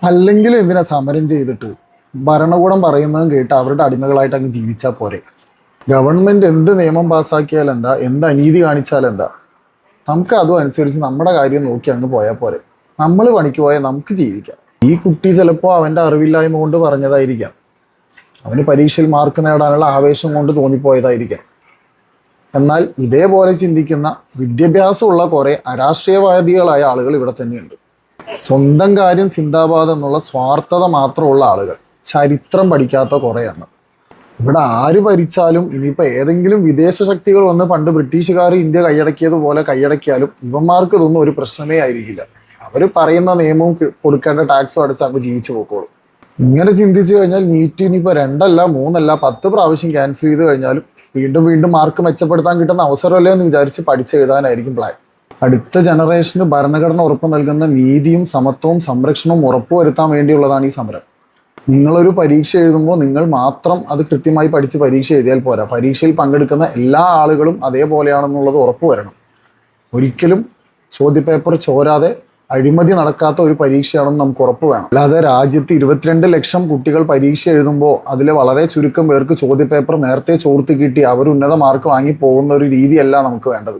അല്ലെങ്കിൽ എന്തിനാ സമരം ചെയ്തിട്ട് ഭരണകൂടം പറയുന്നതും കേട്ട് അവരുടെ അടിമകളായിട്ട് അങ്ങ് ജീവിച്ചാൽ പോരെ. ഗവൺമെന്റ് എന്ത് നിയമം പാസ്സാക്കിയാൽ എന്താ, എന്ത് അനീതി കാണിച്ചാൽ എന്താ, നമുക്ക് അതും അനുസരിച്ച് നമ്മുടെ കാര്യം നോക്കി അങ്ങ് പോയാൽ പോരെ. നമ്മൾ പണിക്ക് പോയാൽ നമുക്ക് ജീവിക്കാം. ഈ കുട്ടി ചിലപ്പോൾ അവൻ്റെ അറിവില്ലായ്മ കൊണ്ട് പറഞ്ഞതായിരിക്കാം, അവന് പരീക്ഷയിൽ മാർക്ക് നേടാനുള്ള ആവേശം കൊണ്ട് തോന്നിപ്പോയതായിരിക്കാം. എന്നാൽ ഇതേപോലെ ചിന്തിക്കുന്ന വിദ്യാഭ്യാസമുള്ള കുറേ അരാഷ്ട്രീയവാദികളായ ആളുകൾ ഇവിടെ തന്നെയുണ്ട്. സ്വന്തം കാര്യം സിന്ദാബാദ് എന്നുള്ള സ്വാർത്ഥത മാത്രമുള്ള ആളുകൾ, ചരിത്രം പഠിക്കാത്ത കുറേയാണ്. ഇവിടെ ആര് ഭരിച്ചാലും ഇനിയിപ്പോൾ ഏതെങ്കിലും വിദേശ ശക്തികൾ വന്ന് പണ്ട് ബ്രിട്ടീഷുകാർ ഇന്ത്യ കൈയടക്കിയതുപോലെ കൈയടക്കിയാലും ഇവന്മാർക്ക് ഇതൊന്നും ഒരു പ്രശ്നമേ ആയിരിക്കില്ല. അവർ പറയുന്ന നിയമവും കൊടുക്കേണ്ട ടാക്സും അടച്ച് അങ്ങ് ജീവിച്ചു പോക്കോളും. ഇങ്ങനെ ചിന്തിച്ചു കഴിഞ്ഞാൽ നീറ്റ് ഇനിയിപ്പോൾ 2 അല്ല 3 അല്ല 10 പ്രാവശ്യം ക്യാൻസൽ ചെയ്ത് കഴിഞ്ഞാലും വീണ്ടും വീണ്ടും മാർക്ക് മെച്ചപ്പെടുത്താൻ കിട്ടുന്ന അവസരമല്ലേ എന്ന് വിചാരിച്ച് പഠിച്ചെഴുതാനായിരിക്കും പ്ലാൻ. അടുത്ത ജനറേഷന് ഭരണഘടന ഉറപ്പു നൽകുന്ന നീതിയും സമത്വവും സംരക്ഷണവും ഉറപ്പുവരുത്താൻ വേണ്ടിയുള്ളതാണ് ഈ സമരം. നിങ്ങളൊരു പരീക്ഷ എഴുതുമ്പോൾ നിങ്ങൾ മാത്രം അത് കൃത്യമായി പഠിച്ച് പരീക്ഷ എഴുതിയാൽ പോരാ. പരീക്ഷയിൽ പങ്കെടുക്കുന്ന എല്ലാ ആളുകളും അതേപോലെയാണെന്നുള്ളത് ഉറപ്പു വരണം. ഒരിക്കലും ചോദ്യപേപ്പർ ചോരാതെ അഴിമതി നടക്കാത്ത ഒരു പരീക്ഷയാണെന്ന് നമുക്ക് ഉറപ്പ് വേണം. അല്ലാതെ രാജ്യത്ത് 22 ലക്ഷം കുട്ടികൾ പരീക്ഷ എഴുതുമ്പോൾ അതിൽ വളരെ ചുരുക്കം പേർക്ക് ചോദ്യപേപ്പർ നേരത്തെ ചോർത്തി കിട്ടി അവർ ഉന്നത മാർക്ക് വാങ്ങി പോകുന്ന ഒരു രീതിയല്ല നമുക്ക് വേണ്ടത്.